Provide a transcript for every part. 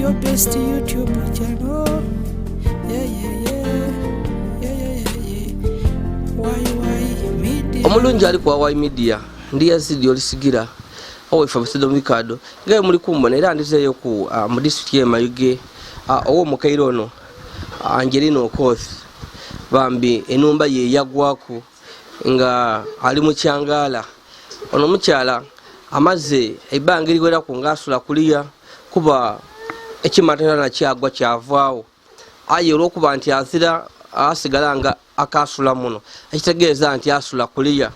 your best YouTube channel. Why media? Omulungi ali kwa media ndi Yazid Yolisigira owefa busido mikado gaye muri kumbona era ndizeyo ku mu district ye Mayuge owo mukairo no Angelino Koth bambi enumba ye yagwaku nga ali mu kyangala ono mukyala amaze ebanga ligwera ku ngasula kuliya kuba ekimatera na kyagwa kyavaawo aye olwokuba nti azira asigalanga akasula muno ekitegeeza nti asula kuliya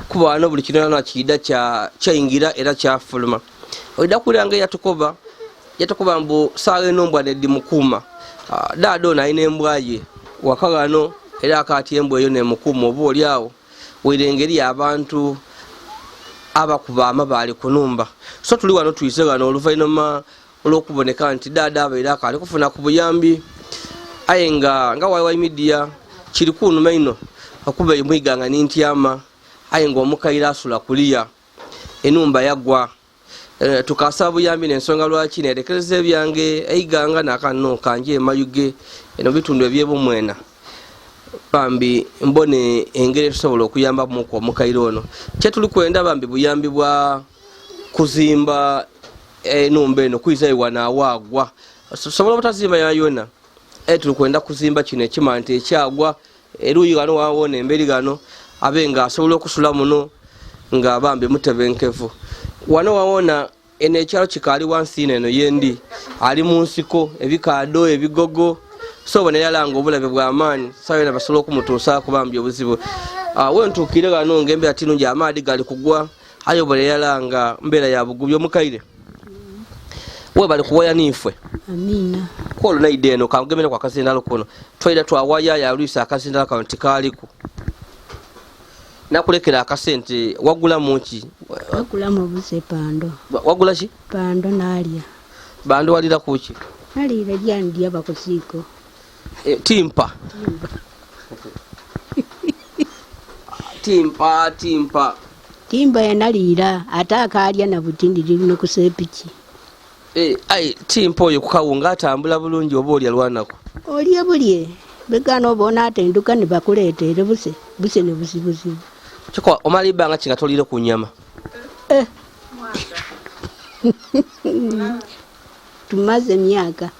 kuba wano buli kintu na kida kyayingira era kyafuluma oida kulanga yatukoba mbu saawe nombwa ne mukuma dado na ine embwa ye wakagano era akati embwa yo ne mukuma obo lyawo wirengeri abantu abakuba amabali kunumba so tuli wano tuyisegana oluvainoma olwokuboneka nti dada abaira akali kufuna ku buyambi ayenga nga wayi media kiri kunuma ino okuba imwiganga nintyama ayenga omukaira asula kuliya enumba yagwa tukasaba buyambi n'ensonga lwaki nerekereza ebyange eyiganga nakano kanje Mayuge eno bitundu ebyebumwena bambi mbone engere tusobola okuyamba mu omukaira ono kyetuli kwenda bambi buyambi bwa kuzimba enumba eno kuiza iwana wagwa sobola butazimba yayona tuli kwenda kuzimba kino ekimante ekyagwa eruyi gano wawona emberi gano abenga asobola okusula muno nga bambi mutebenkevu wano wawona ene ekyalo kikali wansi eno yendi ali mu nsiko ebikado ebigogo so bone yalanga obulabe bwa amani sawe na basobola okumutuusa kubambi obuzibu wentukire gano ngembe atinungi amaadi gali kugwa ayo bone yalanga mbera ya bugubyo mukaire we bali kuwaya nifwe amina kolo na ideno kangemera kwa kazindalo kono twaida twawaya ya Luisa akazindalo kaunti kaliku nakulekera akasente wagula muki wagula mu buse pando wagula ki pando nalya bando walira kuki nalira lyandi abakusiko timpa timpa yanalira ataka alya na butindi lino kusepiki ai timpa oyo kukawunga atambula bulungi oba olya lwanako olye bulye begano obona atenduka ne bakuleetere buse ne busibuzi chiko omali banga kinga tolire ku nyama tumaze myaka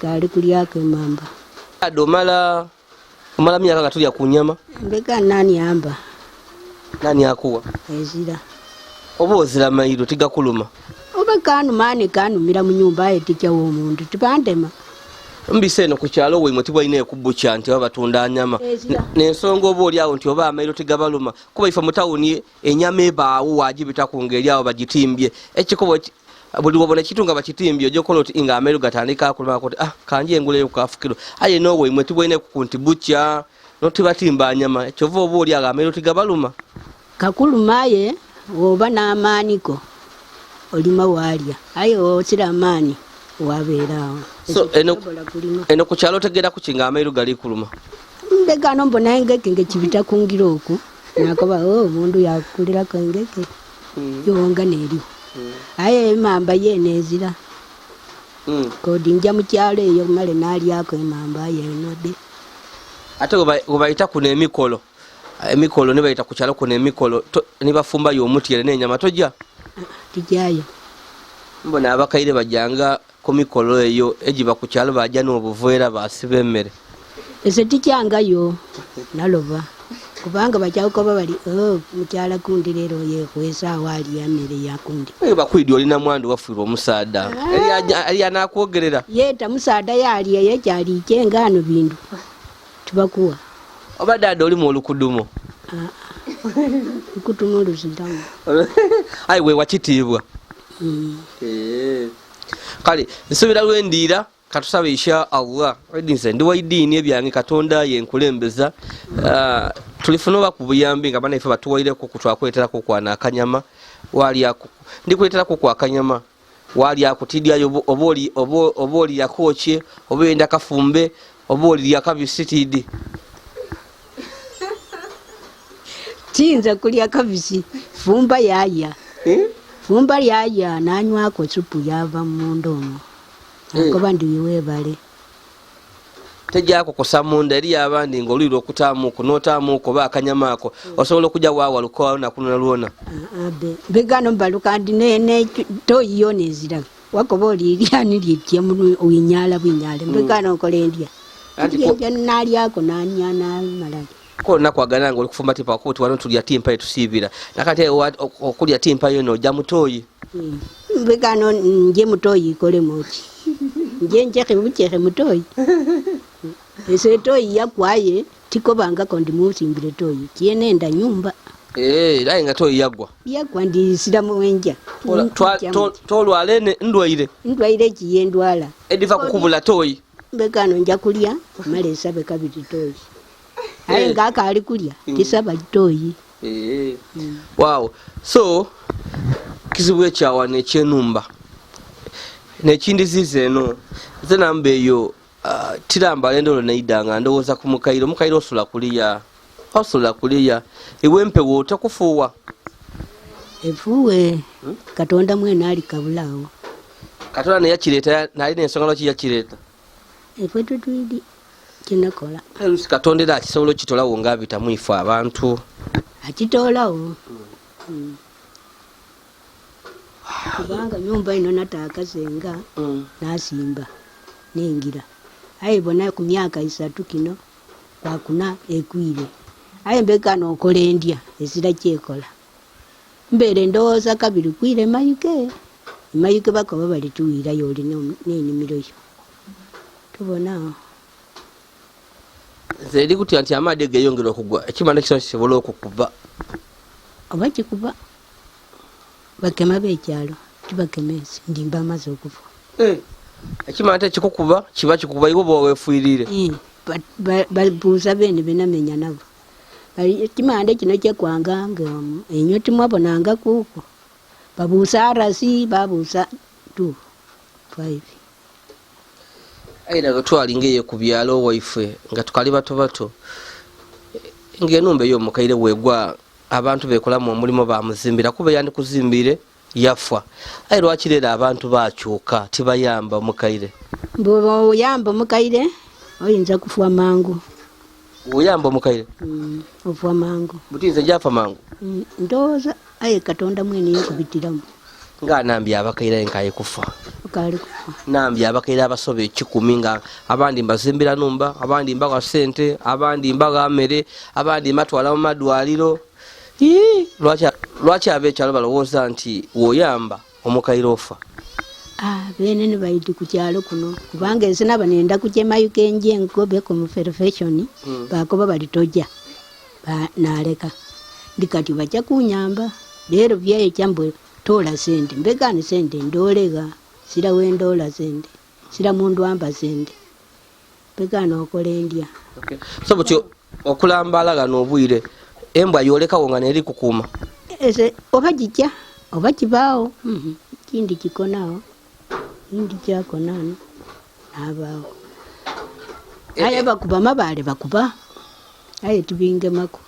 kali kulyako mamba adomala myaka katulya ku nyama mbega nani amba nani akuwa ezira obozira mayiro tigakuluma oba kanu mira mu nyumba etikya womuntu tibandema mbiseno ku kyalo we mutibwa ine kubucha nti abatunda nyama n'ensonga oba oli awo nti oba amayiro tigabaluma kuba ifa mutawuni enyama ebaawo wajibita ku ngeri awo bagitimbye ekikobo buli wabona kitunga bakitimbye ojokola oti inga amayiro gatandika kuluma kuti kanje engule yo kafukiro aye no we mutibwa ine ku kunti bucha notibatimba nyama ekyova oba oli amayiro tigabaluma kakulumaye oba n'amaaniko olima walya aye osira amaani wabeerawo so eno ku kyalo tegera kukinga amayiro gali kuluma mbegano mbona engeke ngekibita kungira oku nakoba omundu yakulira kengeke yonga neri aye mamba yenezira kodi nja mu kyalo eyo male nalyako emamba yenode ate obayita kuno emikolo ne bayita ku kyalo kuno emikolo ne bafumba y'omutyere n'enyama tojja tijayo mbona abakaire bajanga komikolo eyo ejiba ku kyalo bajja n'obuveera basiba emmere ese tikyangayo naloba kubanga bajaukoba bali mukyala kundi leero yekwesa awali yamere yakundi bakwidi olina mwandu wafuirwa omusaada ali anakwogerera yeta musaada yali yekyali ikyengano bindu tubakuwa oba dada oli mu olukudumo ikutumo luzindamu ayi we wakitiibwa kale nsubira lwendiira katusabe insha Allah edinze ndi waidini ebyange katonda yenkulembeza tulifuna oba ku buyambi nga bana ife batuwaireko kutwakweterako kwana akanyama wali ako ndikuleterako kwa akanyama wali akutidyayo oboli yakoche obenda kafumbe oboli yakabisitidi tinza kulya kabisi fumba yaya fumba yaya nanywako supu yava mu ndomo nakoba ndi webale tejako kusamunda eri abandi ngoliro okutamuko notamuko bakanyamako osobola okujja wawa luko nakunona luona abe begano mbaluka ndi ne toyiyo nezira wakoba oliryani litye mu uyinyala bwinyale begano okolendya ati nali yako nanya na malaki ko nakwagana ngo okufumba tipa kuti wano tulya timpa etusibira nakate okulya timpa yo no jamutoyi begano nje mutoyi kole mochi nje nje buchehe mutoyi ese toyi yakwaye tikobanga kondi musimbire toyi kienenda nyumba dai nga toyi yagwa ndi sida muwenja tolwale ndwaire kiyendwala ediva kukubula toyi begano nja kulya malesa bekabiti toyi aye ngaka ali kulya tisaba toyi wow so kizibu ekyawa nekyenumba nekindi zizeno zenambeyo tiramba lendo naidanga ndowooza ku mukairo osula kuliya iwempe wotakufuwa efuwe katonda mwena ali kabulawo katonda neyakireta nali nensonga lwaki yakireta efwe tutwidi kinakola elusi katonda era akisobola okitolawo ngaabitamu ife abantu akitolawo kubanga nyumba ino natakazenga nasimba nengira aye bona ku myaka 3 kino kwakuna ekwire aye mbekano okolendya esira kyekola mbere ndowooza kabiri kwire mayuke bakoba bali tuwira yoli n'enimiro yo tubona zeri kuti anti amade geyongera okugwa ekimanda kino kisobola okukuba oba kikuba bakema bekyalo tibakemesi ndimba amaze okufa ekimanda kikukuba kiba kikuba iwo bwewefuirire babuuza bene benamenya nabo ekimanda kino kyekwanga enyo timwabonanga kuko babuusa arasi babuusa 2 5 aida gatwalingeyo ku byalo waife nga tukali bato ng'enumba ey'omukaire wegwa abantu bekolamu omulimu bamuzimbira kuba yandi kuzimbire yafa aye lwaki leero abantu bakyuka tibayamba omukaire oyamba omukaire oyinza kufuwa mangu oyamba omukaire ofuwa mangu butinze jafa mangu ndowooza aye katonda mwene yekubitiramu nga nambi abakaire nkaye kufa okali kufa nambi abakaire abasobe 10 nga abandi mbazimbira numba abandi mbaga sente abandi mbaga mere abandi matwala mu madwaliro lwaki abekyalo balowooza nti woyamba omukaire ofa bene ne baidi ku kyalo kuno kubanga ensina banenda kujemayuka enje enkobe ku mufefeshoni bakoba balitoja naleka ndikati bajja kunyamba leero byaye kyambo tola sente mbegani sente ndolega sira wendola sente sira mundu amba sente mbegano okolendya so butyo okulambala gano obwire embwa yolekawo nga neri kukuma ese oba jija oba kibaawo kindi kikonawo indi kyakonano nabaawo aye bakuba mabale bakuba aye tubingemako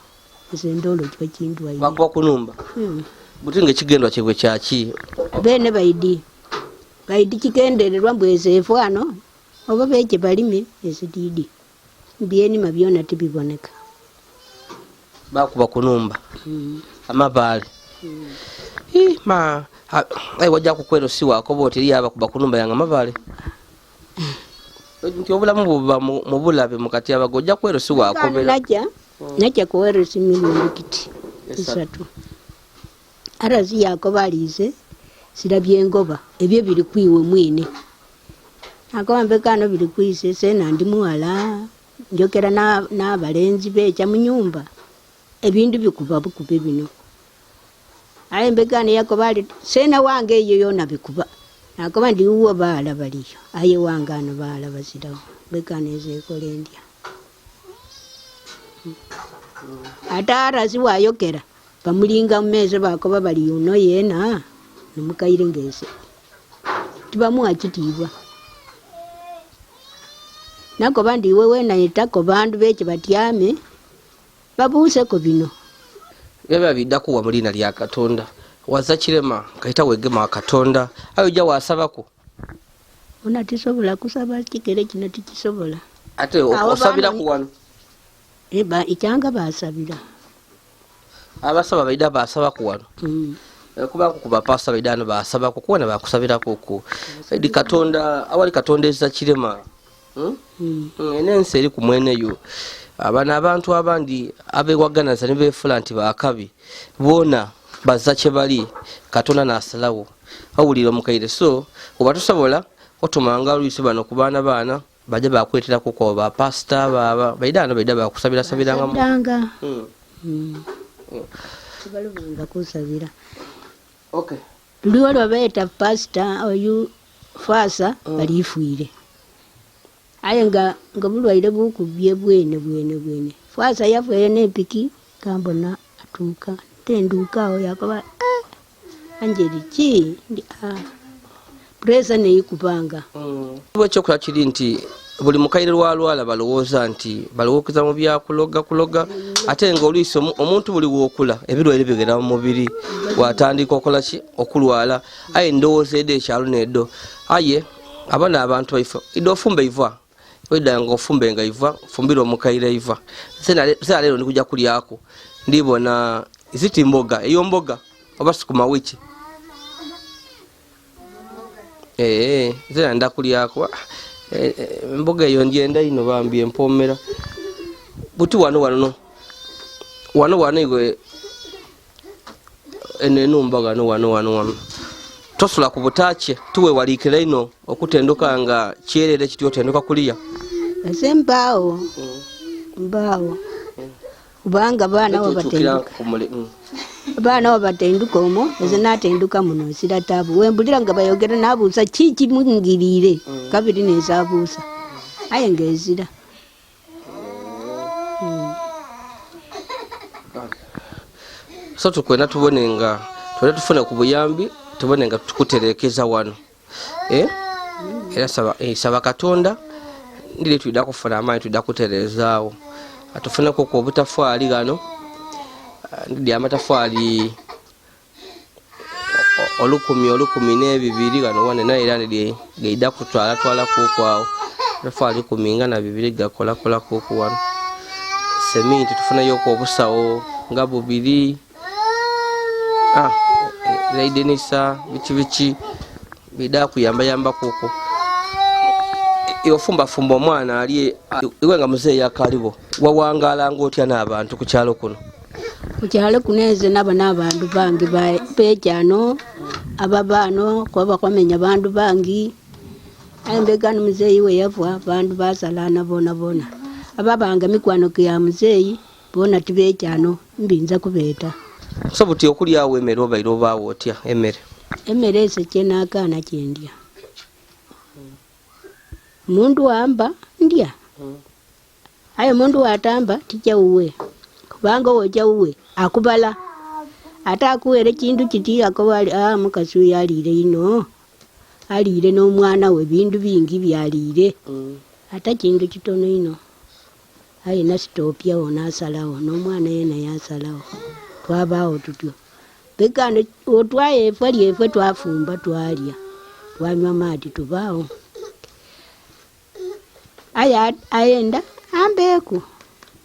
ese ndolo kyo kindwa yi bakuba kunumba butinge kigendwa kyebwe kyaki bene baidi kigendererwa mbweze efwano oba beje balime esididi mbieni mabyona tibiboneka bakuba kunumba amabale aye wajja kukwero si wako boti yaba kuba kunumba yanga amabale nti obulamu buba mu bulabe mukati abagojja kwero si wako najja kuwero si milioni kiti 3 arazi yako balize sirabye engoba ebyo biri kwiwe mwine akoba kano biri kwise sena ndi muwala njokera n'abalenzi becha mu nyumba ebindu bikuba bukuba bino aye mbegane yako bali sena wange eyo yona bikuba akoba ndi uwo bala baliyo aye wangano bala basirawo mbegane ezekolendya atara siwayokera bamulinga mmeze bakoba bali uno yena numukaire ngese tibamuwa kitibwa nako bandi wewe na yitako bandu beche batyame babuse ko bino bya bidako wa mulina lya katonda waza kirema kaita wegema katonda ayo ja wasabako Ona tisobola kusaba kigere kino tikisobola. Ate osabira ku wano. Eba ikyanga basabira. Abasaba baida basaba ku wano. Kuba kuba pasta baidano basaba ku kuona bakusabira ku. Edi Katonda awali Katonda eza kirema. Enense eri ku mwene yo. Abana abantu abandi abewaganaza ne befula nti bakabi bona bazza kye bali Katonda nasalawo awulira mukaire so oba tusobola otumanga lwisi bano ku baana baje bakwetera ku ko ba pasta baidano baida bakusabira sabiranga tubalubanga kusabira. Okay, Luwa lwabeeta pasta oyu fasa balifuire. Aye nga bulwaire bukubye bwene fasa yafuye n'epiki kambona atuuka tenduka awo yakoba anjeri ki ndi presa neyikubanga ekyokola kiri nti buli mukaire lwalwala balowooza nti balowooza mu byakuloga ate nga oluisi omuntu buli wookula ebirwaire bigera mu mubiri watandika okola ki okulwala. Aye ndowooza edda ekyalo neddo aye abana abantu baife idde ofumba iva weda nga ofumbe nga iva fumbira omukaire iva sena lero ndikuja kulyako ndibona ziti mboga eyo mboga oba sukuma wiki zena ndakulyako mboga eyo ndyenda ino bambi empomera buti wano igwe enenumba wano tosula ku butache tuwe walikira ino okutenduka nga kyerere kiti otenduka kuliya ese mbaawo kubanga baana wabatenduka omwo eze natenduka muno sira tabu wembulira nga bayogera nabuusa kiki mungirire kabiri nezabuusa aye ngezira so tukwenda tubone nga tufune ku buyambi tubone nga tukuterekeza wano era saba Katonda ndire tuida kufuna amaanyi tuida kuterezaawo atufuneko ku obutafaali gano ndi amatafaali olukumi n'ebibiri gano wane naye era geida kutwala kuko awo tafaali 12 gakola kuko wano seminti tufunayo ku obusawo nga bubiri raidenisa bichi bida kuyamba kuko yofumba omwana ali iwe nga muzeeyi yakalibo wawangala ngotya n'abantu ku kyalo kuno eze naba n'abantu bangi bejano ababano kwaba kwamenya bantu bangi ayembegano muzeeyi we yavwa bantu basalana bona ababanga mikwano ya muzeeyi bona tibejano mbinza kubeeta so buti okulyawo emmere obaire obaawo otya emmere ese kyenakaana kyendya mundu wamba ndya aye mundu watamba tija uwe kubanga woja uwe akubala ata akuwere kintu kiti akobali mukasi uyu alire ino alire n'omwana we bintu bingi byalire ata kintu kitono ino aye nasitopya wona asalawo n'omwana yena yasalawo twabaawo tutyo bekano otwaye efa lyefwe twafumba twalya twanywa maati tubaawo ayenda ambeeku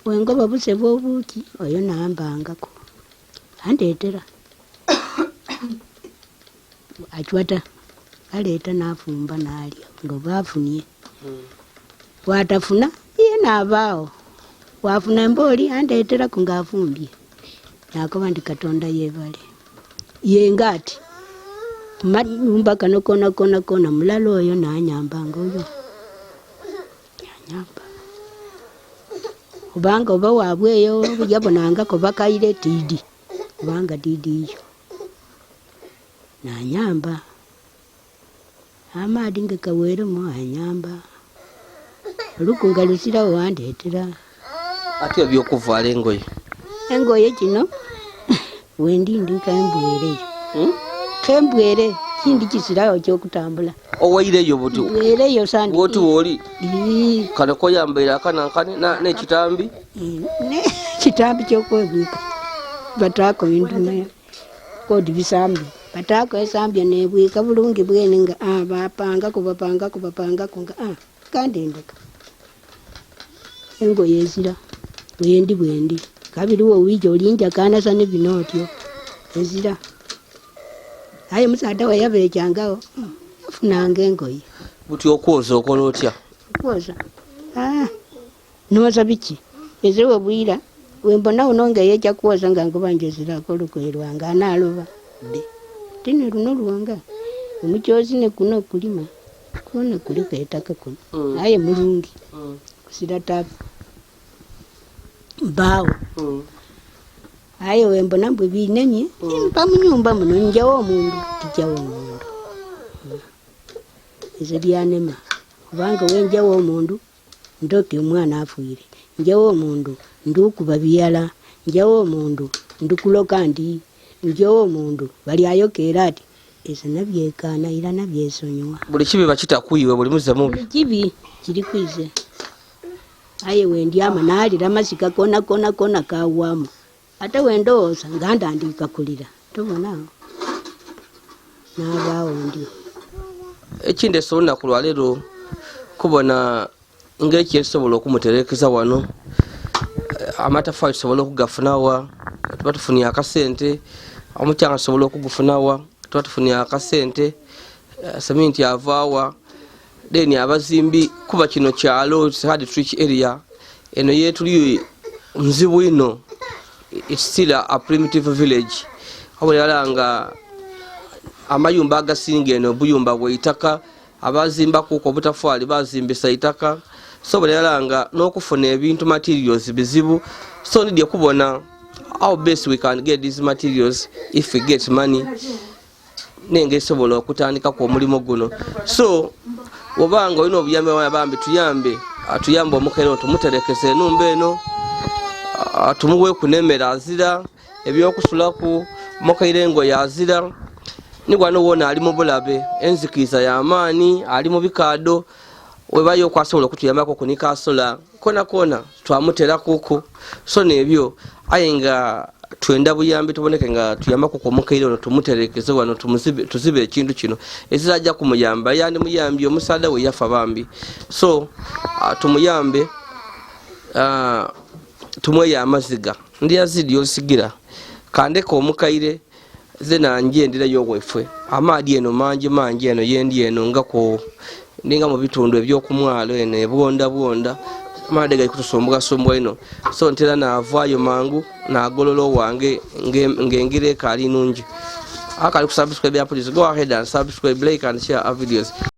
wengoba buse bwobuuki oyo nambangako andeetera achwata aleeta nafumba nalya nga bafunye watafuna ye nabaawo wafuna emboli andeetera ku ngaafumbye nakoba ndi Katonda yebale yengati manyumba kano kona mulalo oyo nanyambanga oyo nyamba kubanga oba wabweyo yabonangako bakaire tidi kubanga tidi iyo nanyamba amaadi ngekaweremu anyamba olukungalusirawo wandeetera ate ebyokuvaala engoye kino wendindika embwereyo kembwere kindi kisirawo kyokutambula owaireyo buti wereyo sandi woti woli kano koyambaire akanankane n'ekitambi kitambi kyokwebwika batako bintu kodi bisambi batako esambya nebwika bulungi bwene nga bapanga nga kandendeka engoye ezira bwendi kabiriwo wiija olinja kanasa ne binotyo ezira aye musada wayabeecyangawo afunanga engoye buti okwoza okola otya okwoza noza biki ezewe bwira wembona unonga yeja kwoza nga ngubanjezirako olugoye lwange analoba de tine luno lwanga omukyozi ne kuno kulima kuno kuliko ettaka kuno aye mulungi kusira tapu mbaawo aye wembona bwe binenye mpa mu nyumba muno njawo omundu tijawo omundu ezo lyanema kubanga wenjawo omundu ndoke omwana afuire njawo omundu ndukuba biyala njawo omundu ndukuloka ndi njawo omundu bali ayokeera ati ezo nabyekaana era nabyesonyiwa buli kibi bakitakuyiwe buli muze mubi kibi kiri kwize aye wendyama naalira masika kona kawamu ate wendowooza nga ndandika kulira tobonaawo n'abaawo ndi ekindi esobola olunaku lwaleero kubona engeri kyetusobola okumuterekeza wano amatafaali tusobola okugafunawa tuba tufunye akasente omukyanga tusobola okugufunawa tuba tufunye akasente seminti avaawa deni abazimbi kuba kino kyalo hard trick area eno yetuli nzibu ino it's still a primitive village awalanga amayumba agasinga eno buyumba bweitaka abazimba kuko butafaali bazimbisa itaka so balanga n'okufuna ebintu materials bizibu so nidye kubona how best we can get these materials if we get money nenge sobola okutandika ku mulimo guno so obanga olina obuyambe bambi tuyambe omukairo tumuterekese enumba eno tumuwe kunemera azira ebyokusulaku mukairo engoye azira nigwana wona ali mu bulabe enzikiriza y'amaani ali mu bikaado webayo kwasobola okutuyambako kunika asula kona twamutera kuko so nebyo aye nga twenda buyambi tuboneke nga tuyambako ku mukairo ono tumuterekeze wano tuzibe ekintu kino ezirajja kumuyamba yandi muyambi omusada we yafa bambi so tumuyambe tumweya amaziga ndi Yazid Yolisigira kandeka omukaire ze nanje ndirayo wefwe amaadi eno mangi eno yendi eno ngako ninga mu bitundu ebyokumwalo eno ebwonda amaadi gali kutusombuga eno so ntera naavaayo mangu nagololo wange ngengire kali nungi akali kusubscribe ya please go ahead and subscribe, like and share our videos.